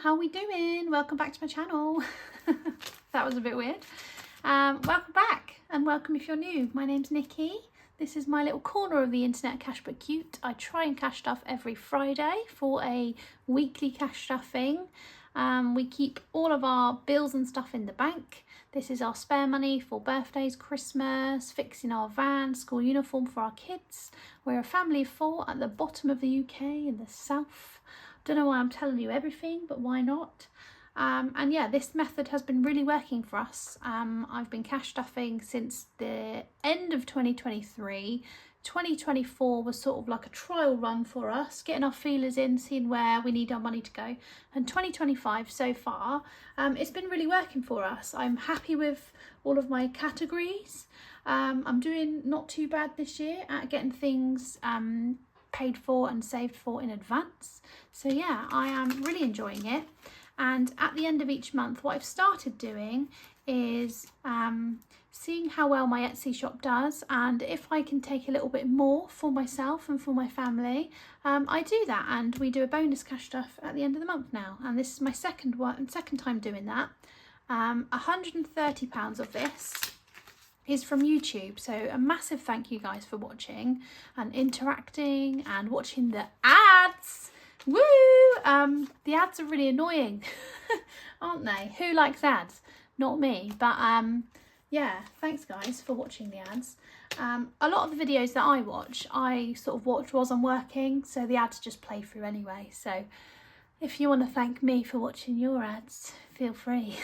how are we doing? Welcome back to my channel. That was a bit weird. Welcome back, and welcome if you're new. My name's Nikki. This is my little corner of the internet, Cashbutcute. I try and cash stuff every Friday for a weekly cash stuffing. We keep all of our bills and stuff in the bank. This is our spare money for birthdays, Christmas, fixing our van, school uniform for our kids. We're a family of 4 at the bottom of the UK in the south. Don't know why I'm telling you everything, but why not? And yeah, this method has been really working for us. I've been cash stuffing since the end of 2023. 2024 was sort of like a trial run for us, getting our feelers in, seeing where we need our money to go. And 2025 so far, it's been really working for us. I'm happy with all of my categories. I'm doing not too bad this year at getting things paid for and saved for in advance. So yeah, I am really enjoying it. And at the end of each month, what I've started doing is seeing how well my Etsy shop does, and if I can take a little bit more for myself and for my family, I do that, and we do a bonus cash stuff at the end of the month now. And this is my second time doing that. £130 of this is from YouTube, so a massive thank you guys for watching and interacting and watching the ads. Woo! The ads are really annoying, aren't they? Who likes ads? Not me, but yeah, thanks guys for watching the ads. A lot of the videos that I watch, I sort of watch whilst I'm working, so the ads just play through anyway. So if you want to thank me for watching your ads, feel free.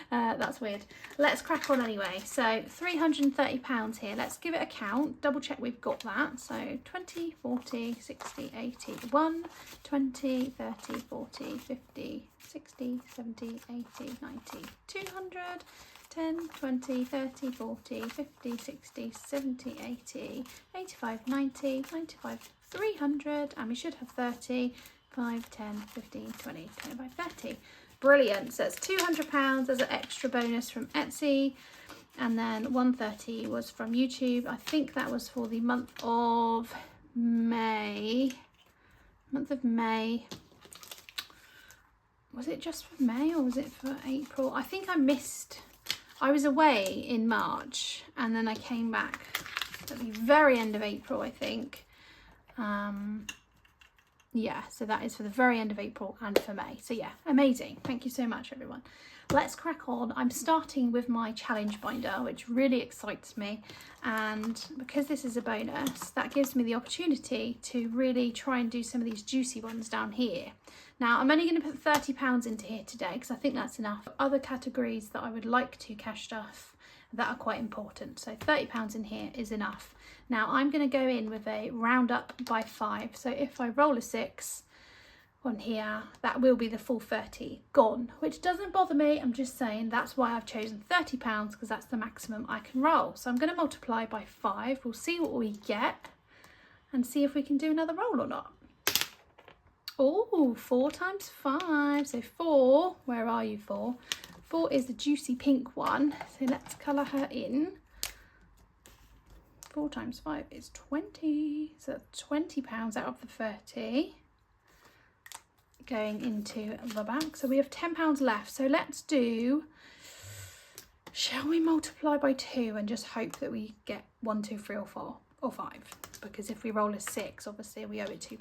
That's weird. Let's crack on anyway. So £330 here. Let's give it a count. Double check we've got that. So 20, 40, 60, 80, 1, 20, 30, 40, 50, 60, 70, 80, 90, 200, 10, 20, 30, 40, 50, 60, 70, 80, 85, 90, 95, 300, and we should have 30, 5, 10, 15, 20, 25, 30. Brilliant. So it's £200 as an extra bonus from Etsy, and then 130 was from YouTube. I think that was for the month of May. Was it just for May or was it for April? I think I was away in March, and then I came back at the very end of April, I think. Yeah, so that is for the very end of April and for May. So yeah, amazing. Thank you so much, everyone. Let's crack on. I'm starting with my challenge binder, which really excites me. And because this is a bonus, that gives me the opportunity to really try and do some of these juicy ones down here. Now, I'm only going to put £30 into here today because I think that's enough. Other categories that I would like to cash stuff that are quite important. So £30 in here is enough. Now I'm going to go in with a round up by 5. So if I roll a 6 on here, that will be the full 30 gone, which doesn't bother me. I'm just saying that's why I've chosen £30 because that's the maximum I can roll. So I'm going to multiply by 5. We'll see what we get and see if we can do another roll or not. Oh, 4 times 5. So 4, where are you 4? 4 is the juicy pink one. So let's colour her in. 4 times 5 is 20. So that's £20 out of the 30 going into the bank. So we have £10 left. So let's do, shall we multiply by 2 and just hope that we get 1, 2, 3 or 4 or 5? Because if we roll a 6, obviously we owe it £2.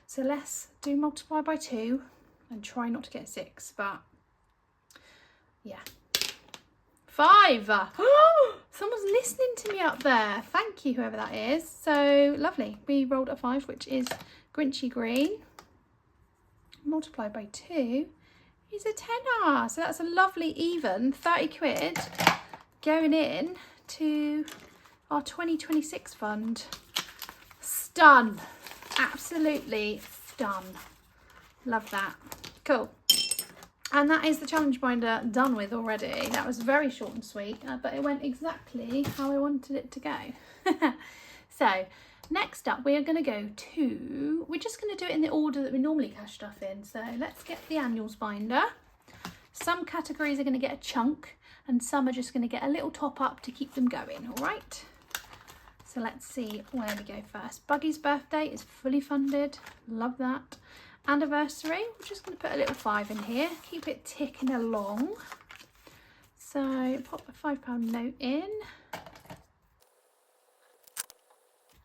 So let's do multiply by 2 and try not to get 6, but yeah. 5. Someone's listening to me up there. Thank you, whoever that is. So lovely. We rolled a 5, which is Grinchy Green. Multiplied by 2 is a tenner. So that's a lovely even 30 quid going in to our 2026 fund. Stun. Absolutely stun. Love that. Cool. And that is the challenge binder done with already. That was very short and sweet, but it went exactly how I wanted it to go. So next up, we are going to go to, we're just going to do it in the order that we normally cash stuff in. So let's get the annuals binder. Some categories are going to get a chunk and some are just going to get a little top up to keep them going. All right. So let's see where we go first. Buggy's birthday is fully funded. Love that. anniversary. We're just going to put a little 5 in here, keep it ticking along. So pop a £5 note in.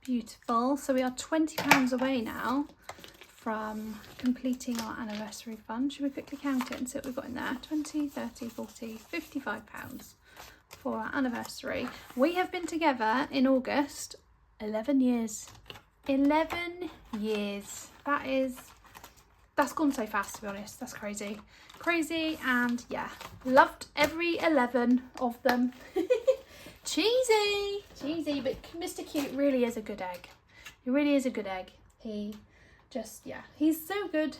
Beautiful. So we are £20 away now from completing our anniversary fund. Should we quickly count it and see what we've got in there? 20, 30, 40, £55 for our anniversary. We have been together in August 11 years. 11 years. That's gone so fast, to be honest. That's crazy. Crazy, and yeah, loved every 11 of them. Cheesy, but Mr. Cute really is a good egg. He really is a good egg. He just, yeah, he's so good.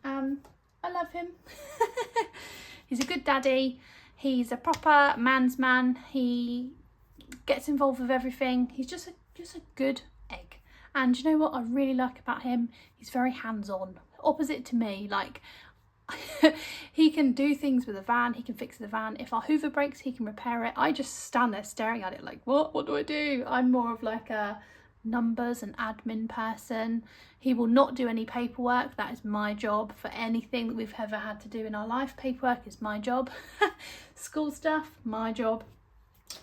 I love him. He's a good daddy. He's a proper man's man. He gets involved with everything. He's just a good egg. And you know what I really like about him? He's very hands-on. Opposite to me, like he can do things with a van, he can fix the van. If our Hoover breaks, he can repair it. I just stand there staring at it like, what do I do? I'm more of like a numbers and admin person. He will not do any paperwork. That is my job. For anything that we've ever had to do in our life, paperwork is my job. School stuff, my job.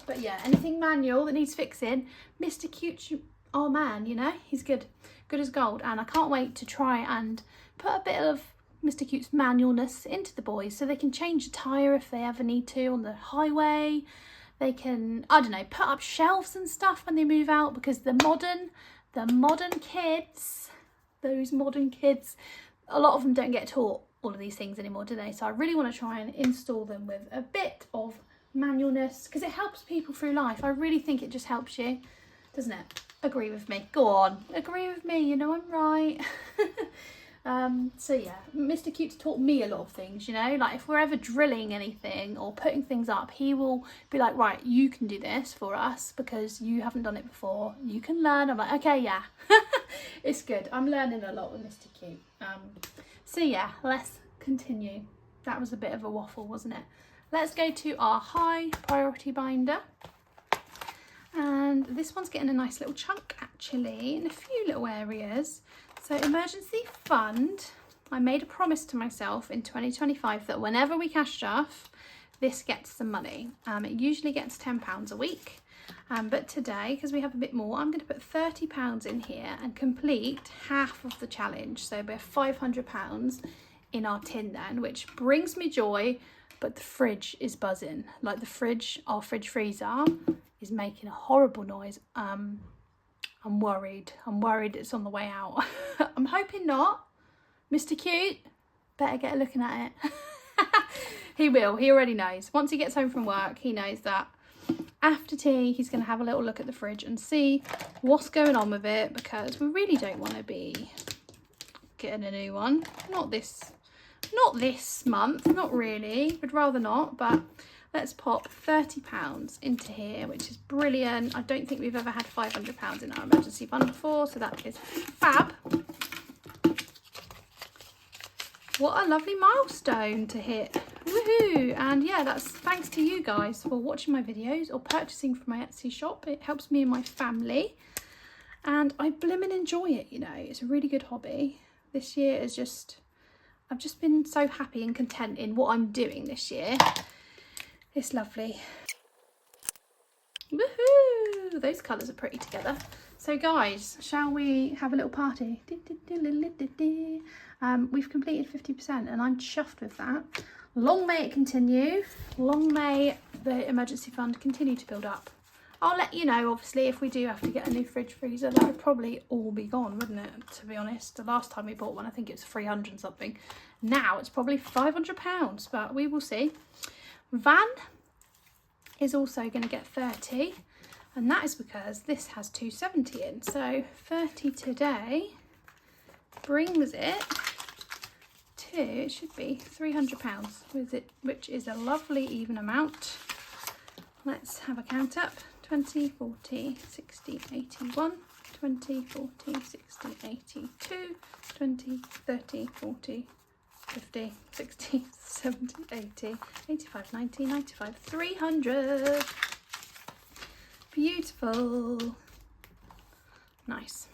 But yeah, anything manual that needs fixing, Mr. Cute, our man, you know, he's good as gold. And I can't wait to try and put a bit of Mr. Cute's manualness into the boys so they can change a tyre if they ever need to on the highway. They can, I don't know, put up shelves and stuff when they move out, because the modern kids, those modern kids, a lot of them don't get taught all of these things anymore, do they? So I really want to try and install them with a bit of manualness, because it helps people through life. I really think it just helps you, doesn't it? Agree with me. Go on, agree with me, you know I'm right. So yeah, Mr. Cute's taught me a lot of things, you know, like if we're ever drilling anything or putting things up, he will be like, right, you can do this for us because you haven't done it before, you can learn. I'm like, okay, yeah. It's good. I'm learning a lot with Mr. Cute. So yeah, let's continue. That was a bit of a waffle, wasn't it? Let's go to our high priority binder. And this one's getting a nice little chunk actually in a few little areas. So emergency fund, I made a promise to myself in 2025 that whenever we cash stuff, this gets some money. It usually gets £10 a week, but today, because we have a bit more, I'm going to put £30 in here and complete half of the challenge. So we're £500 in our tin then, which brings me joy, but the fridge is buzzing. Like the fridge, our fridge freezer is making a horrible noise. I'm worried it's on the way out. I'm hoping not. Mr. Cute, better get a looking at it. He will, he already knows. Once he gets home from work, he knows that after tea, he's going to have a little look at the fridge and see what's going on with it, because we really don't want to be getting a new one. Not this month, not really. We'd rather not, but let's pop £30 into here, which is brilliant. I don't think we've ever had £500 in our emergency fund before, so that is fab. What a lovely milestone to hit. Woohoo! And yeah, that's thanks to you guys for watching my videos or purchasing from my Etsy shop. It helps me and my family, and I blimmin' enjoy it, you know. It's a really good hobby. This year is just, I've just been so happy and content in what I'm doing this year. It's lovely. Woohoo! Those colours are pretty together. So guys, shall we have a little party? We've completed 50% and I'm chuffed with that. Long may it continue. Long may the emergency fund continue to build up. I'll let you know, obviously, if we do have to get a new fridge freezer. That would probably all be gone, wouldn't it? To be honest, the last time we bought one, I think it was 300 and something. Now it's probably £500, but we will see. Van is also going to get 30, and that is because this has 270 in. So 30 today brings it to, it should be £300, which is a lovely even amount. Let's have a count up. 20, 40, 60, 81, 20, 40, 60, 82, 20, 30, 40, 50, 60, 70, 80, 85, 90, 95, 300. Beautiful. Nice.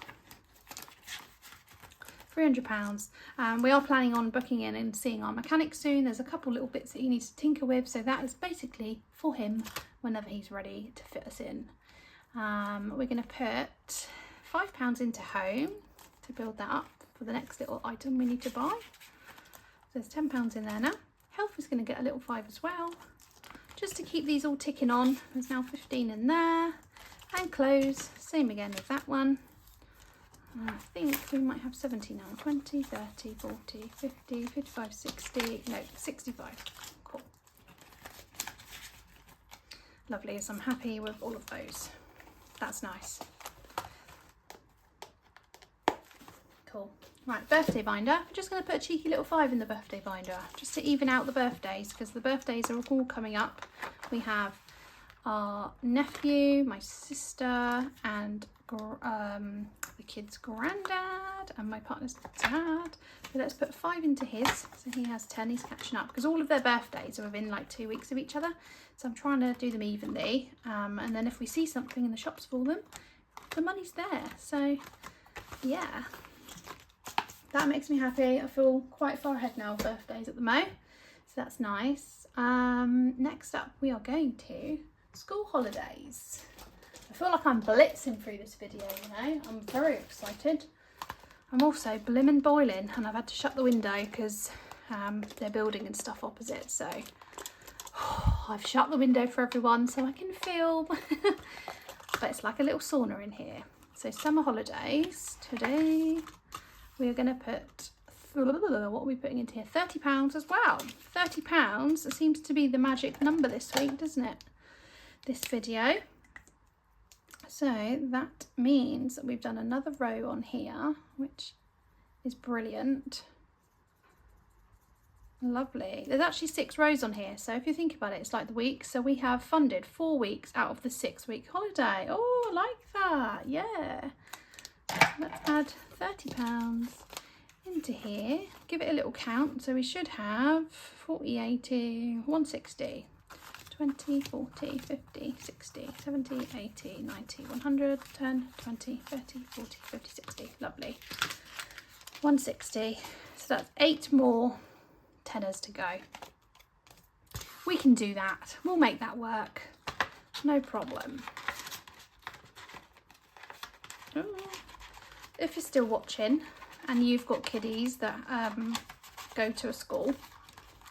£300. We are planning on booking in and seeing our mechanic soon. There's a couple little bits that he needs to tinker with, so that is basically for him whenever he's ready to fit us in. We're going to put £5 into home to build that up for the next little item we need to buy. So there's £10 in there now. Health is going to get a little 5 as well, just to keep these all ticking on. There's now 15 in there. And clothes, same again with that one. I think we might have 70 now. 20, 30, 40, 50, 55, 60, no, 65. Cool. Lovely, so I'm happy with all of those. That's nice. Cool. Right, birthday binder. I'm just going to put a cheeky little 5 in the birthday binder, just to even out the birthdays, because the birthdays are all coming up. We have our nephew, my sister, and the kid's granddad, and my partner's dad. So let's put 5 into his, so he has 10. He's catching up, because all of their birthdays are within like 2 weeks of each other, so I'm trying to do them evenly, and then if we see something in the shops for them, the money's there. So yeah, that makes me happy. I feel quite far ahead now of birthdays at the moment, so that's nice. Next up, we are going to school holidays. I feel like I'm blitzing through this video, you know. I'm very excited. I'm also blimmin' boiling, and I've had to shut the window because they're building and stuff opposite, so I've shut the window for everyone so I can film. But it's like a little sauna in here. So summer holidays, today we are going to put, what are we putting into here? £30 as well. £30 seems to be the magic number this week, doesn't it? This video. So that means that we've done another row on here, which is brilliant. Lovely. There's actually 6 rows on here, so if you think about it, it's like the weeks. So we have funded 4 weeks out of the 6-week holiday. Oh, I like that. Yeah. Let's add £30 into here. Give it a little count. So we should have 40, 80, 160. 20, 40, 50, 60, 70, 80, 90, 100, 10, 20, 30, 40, 50, 60. Lovely. 160. So that's 8 more tenors to go. We can do that. We'll make that work. No problem. If you're still watching and you've got kiddies that go to a school,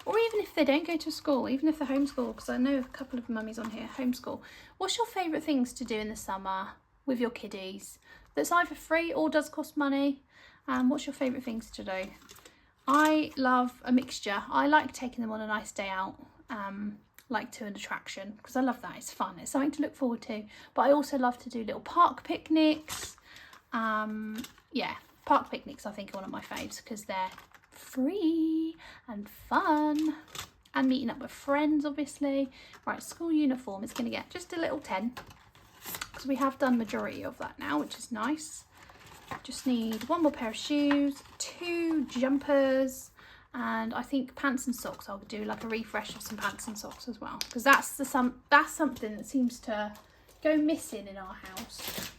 or even if they don't go to school, even if they're homeschool, because I know a couple of mummies on here homeschool, what's your favourite things to do in the summer with your kiddies that's either free or does cost money? What's your favourite things to do? I love a mixture. I like taking them on a nice day out, like to an attraction, because I love that. It's fun. It's something to look forward to. But I also love to do little park picnics. Yeah, park picnics I think are one of my faves because they're free and fun, and meeting up with friends, obviously. Right, school uniform is going to get just a little 10 because we have done majority of that now, which is nice. Just need 1 more pair of shoes, 2 jumpers, and I think pants and socks. I'll do like a refresh of some pants and socks as well, because that's something that seems to go missing in our house.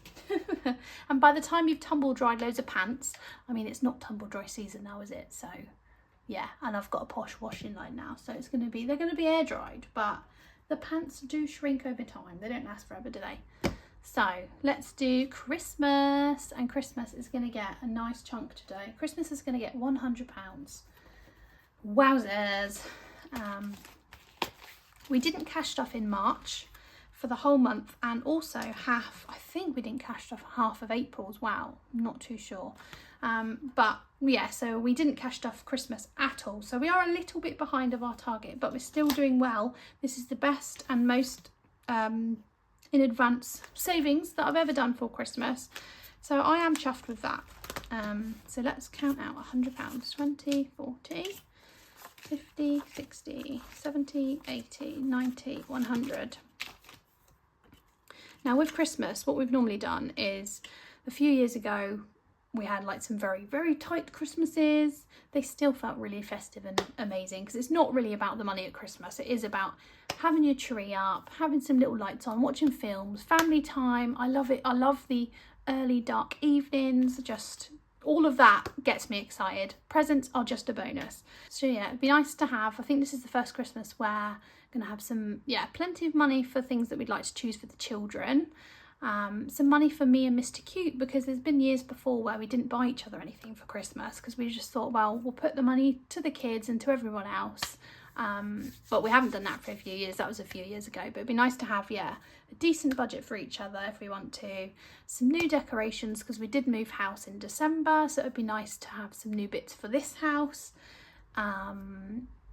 And by the time you've tumble dried loads of pants, I mean, it's not tumble dry season now, is it? So yeah, and I've got a posh washing line now, so they're going to be air dried, but the pants do shrink over time. They don't last forever, do they? So let's do Christmas, and Christmas is going to get a nice chunk today. Christmas is going to get £100. Wowzers. We didn't cash stuff in March for the whole month, and also I think we didn't cash stuff half of April's. Wow, not too sure. But yeah, so we didn't cash stuff Christmas at all. So we are a little bit behind of our target, but we're still doing well. This is the best and most in advance savings that I've ever done for Christmas. So I am chuffed with that. So let's count out £100. 20, 40, 50, 60, 70, 80, 90, 100. Now with Christmas, what we've normally done is, a few years ago, we had like some very, very tight Christmases. They still felt really festive and amazing, because it's not really about the money at Christmas. It is about having your tree up, having some little lights on, watching films, family time. I love it. I love the early dark evenings, just all of that gets me excited. Presents are just a bonus. So yeah, it'd be nice to have, I think this is the first Christmas where I'm gonna have some, yeah, plenty of money for things that we'd like to choose for the children. Some money for me and Mr. Cute, because there's been years before where we didn't buy each other anything for Christmas because we just thought, well, we'll put the money to the kids and to everyone else. But we haven't done that for a few years. That was a few years ago, but it'd be nice to have, yeah, a decent budget for each other if we want to. Some new decorations, because we did move house in December, so it'd be nice to have some new bits for this house.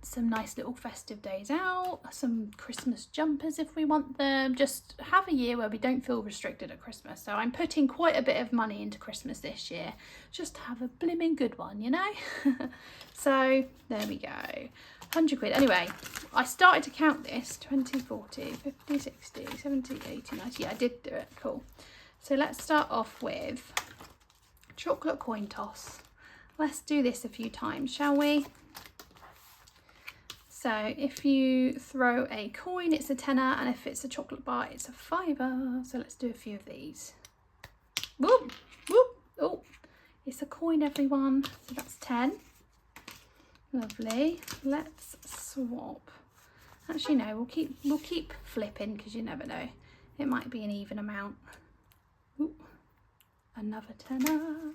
Some nice little festive days out, some Christmas jumpers if we want them. Just have a year where we don't feel restricted at Christmas. So I'm putting quite a bit of money into Christmas this year, just to have a blimmin' good one, you know. So there we go, 100 quid. Anyway, I started to count this: 20, 40, 50, 60, 70, 80, 90. Yeah, I did do it. Cool. So let's start off with chocolate coin toss. Let's do this a few times, shall we? So if you throw a coin, it's a tenner, and if it's a chocolate bar, it's a £5. So let's do a few of these. Whoop, whoop. Oh, it's a coin, everyone. So that's 10. Lovely. Let's swap. Actually, no, we'll keep flipping, because you never know. It might be an even amount. Ooh, another tenner.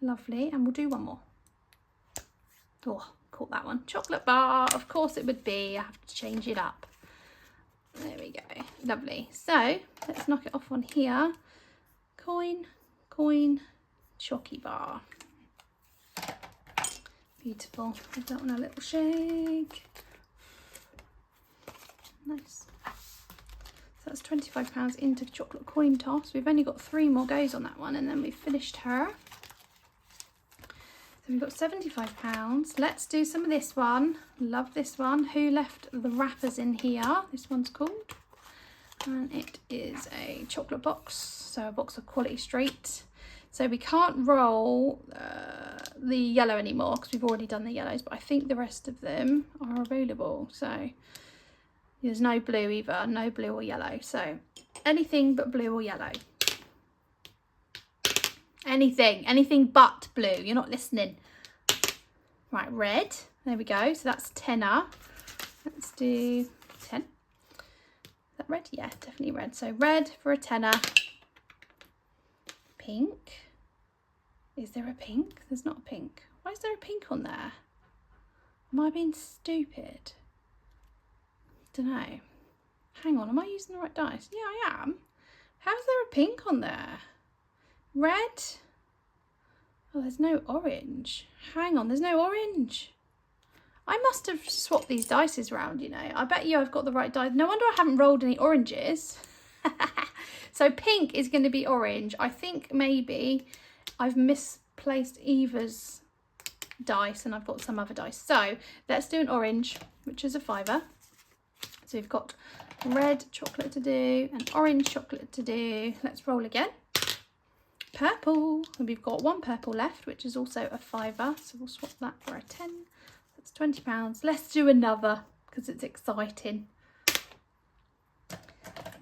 Lovely, and we'll do one more. Oh, caught that one. Chocolate bar, of course it would be. I have to change it up. There we go. Lovely. So let's knock it off on here. Coin, coin, chocky bar. Beautiful. Give that one a little shake. Nice. So that's £25 into chocolate coin toss. We've only got 3 more goes on that one, and then we've finished her. So we've got £75. Let's do some of this one. Love this one. Who left the wrappers in here? This one's called. And it is a chocolate box. So a box of Quality Street. So we can't roll the yellow anymore because we've already done the yellows, but I think the rest of them are available. So there's no blue either, no blue or yellow. So anything but blue or yellow. Anything but blue. You're not listening. Right, red. There we go. So that's tenner. Let's do 10. Is that red? Yeah, definitely red. So red for a tenner. Pink. Is there a pink? There's not a pink. Why is there a pink on there? Am I being stupid? Don't know. Hang on, am I using the right dice? Yeah, I am. How's there a pink on there? Red. Oh, there's no orange. Hang on, there's no orange. I must have swapped these dices around, you know. I bet you I've got the right dice. No wonder I haven't rolled any oranges. So pink is going to be orange. I think maybe I've misplaced Eva's dice and I've got some other dice. So let's do an orange, which is a £5. So we've got red chocolate to do and orange chocolate to do. Let's roll again. Purple, and we've got 1 purple left, which is also a £5. So we'll swap that for a 10. That's £20. Let's do another because it's exciting.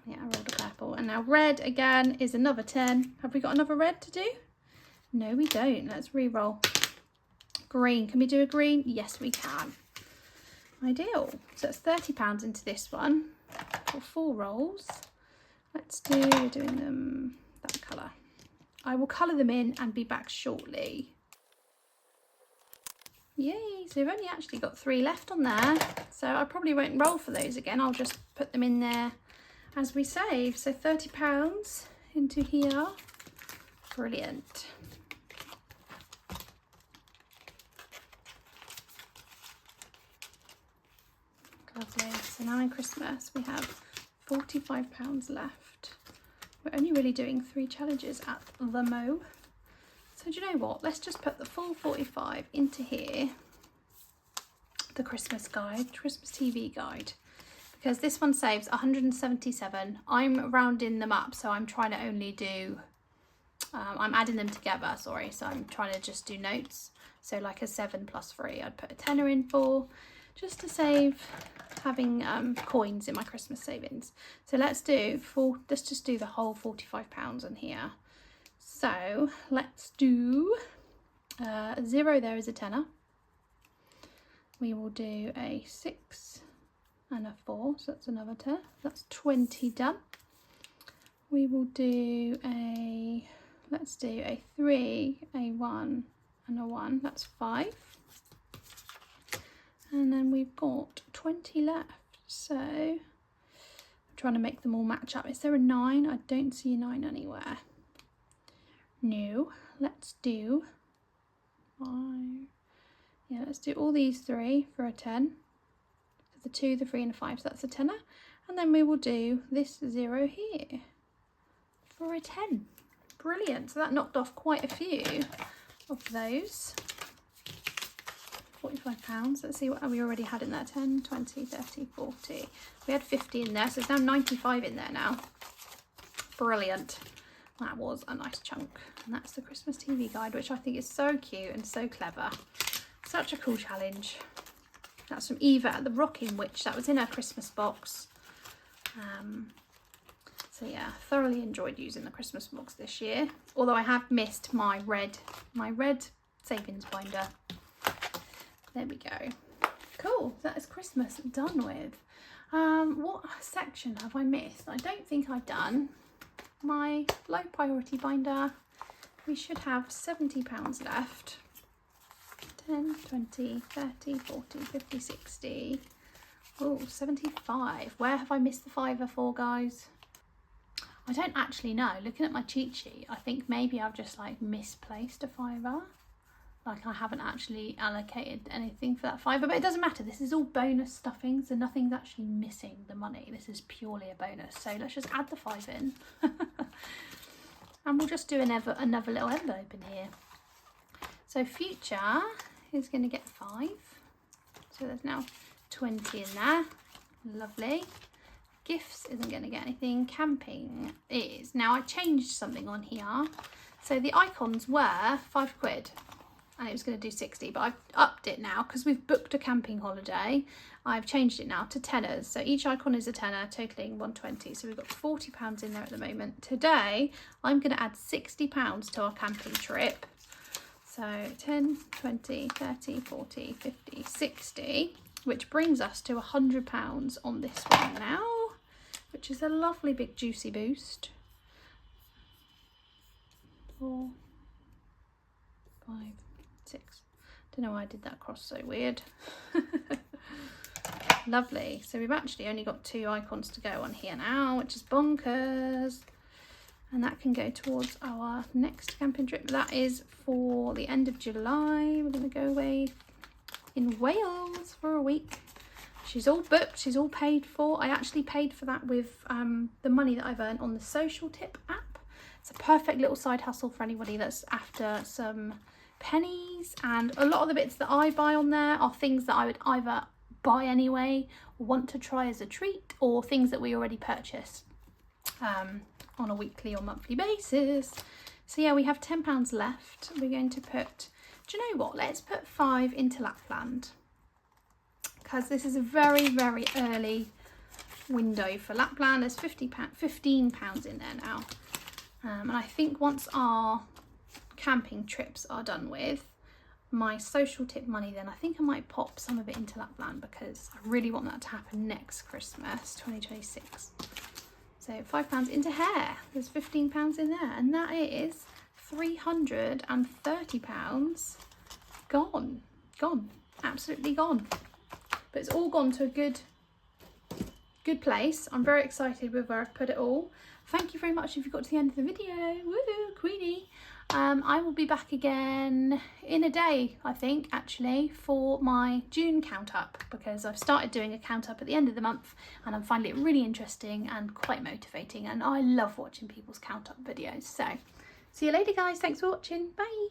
Yeah, I rolled a purple. And now red again is another 10. Have we got another red to do? No, we don't. Let's re-roll. Green. Can we do a green? Yes, we can. Ideal. So that's £30 into this one for 4 rolls. Let's do, we're doing them that colour. I will colour them in and be back shortly. Yay, so we've only actually got 3 left on there. So I probably won't roll for those again. I'll just put them in there as we save. So £30 into here. Brilliant. Lovely. So now in Christmas we have £45 left. We're only really doing 3 challenges at the mo. So do you know what? Let's just put the full 45 into here. The Christmas guide, Christmas TV guide. Because this one saves 177. I'm rounding them up, so I'm trying to only do, I'm adding them together, sorry. So I'm trying to just do notes. So like a 7 plus 3, I'd put a tenner in for, just to save having coins in my Christmas savings. So let's just do the whole £45 in here. So let's do 0 there is a tenner. We will do a 6 and a 4, so that's another tenner. That's 20 done. We will do let's do a 3, a 1 and a 1, that's 5. And then we've got 20 left, so I'm trying to make them all match up. Is there a 9? I don't see a 9 anywhere. No, let's do 5. Yeah, let's do all these 3 for a 10. So the 2, the 3 and the 5, so that's a tenner. And then we will do this 0 here for a 10. Brilliant, so that knocked off quite a few of those. £45. Let's see what we already had in there. 10, 20, 30, 40. We had 50 in there, so it's now 95 in there now. Brilliant. That was a nice chunk. And that's the Christmas TV guide, which I think is so cute and so clever. Such a cool challenge. That's from Eva at the Rocking Witch. That was in her Christmas box. So yeah, thoroughly enjoyed using the Christmas box this year. Although I have missed my red savings binder. There we go. Cool, that is Christmas done with. What section have I missed? I don't think I've done my low priority binder. We should have £70 left. 10, 20, 30, 40, 50, 60. Oh, 75. Where have I missed the £5 for, guys? I don't actually know. Looking at my cheat sheet, I think maybe I've just like misplaced a £5. Like I haven't actually allocated anything for that £5, but it doesn't matter. This is all bonus stuffing, so nothing's actually missing the money. This is purely a bonus. So let's just add the £5 in. And we'll just do another little envelope in here. So future is going to get 5. So there's now 20 in there. Lovely. Gifts isn't going to get anything. Camping is. Now I changed something on here. So the icons were £5. And it was going to do 60, but I've upped it now because we've booked a camping holiday. I've changed it now to tenners. So each icon is a tenner, totaling 120. So we've got £40 in there at the moment. Today, I'm going to add £60 to our camping trip. So 10, 20, 30, 40, 50, 60, which brings us to £100 on this one now, which is a lovely big juicy boost. 4, 5, 6. Don't know why I did that cross so weird. Lovely. So we've actually only got 2 icons to go on here now, which is bonkers. And that can go towards our next camping trip. That is for the end of July. We're going to go away in Wales for a week. She's all booked. She's all paid for. I actually paid for that with the money that I've earned on the Social Tip app. It's a perfect little side hustle for anybody that's after some pennies, and a lot of the bits that I buy on there are things that I would either buy anyway or want to try as a treat, or things that we already purchase on a weekly or monthly basis. So yeah, we have £10 left. We're going to put, do you know what, let's put 5 into Lapland, because this is a very, very early window for Lapland. There's £15 in there now. And I think once our camping trips are done with, my Social Tip money, then I think I might pop some of it into Lapland, because I really want that to happen next Christmas 2026. So £5 into hair. There's £15 in there, and that is £330 gone, absolutely gone. But it's all gone to a good place. I'm very excited with where I've put it all. Thank you very much if you got to the end of the video. Woohoo, Queenie. I will be back again in a day, I think, actually, for my June count up, because I've started doing a count up at the end of the month and I'm finding it really interesting and quite motivating, and I love watching people's count up videos. So see you later, guys. Thanks for watching. Bye.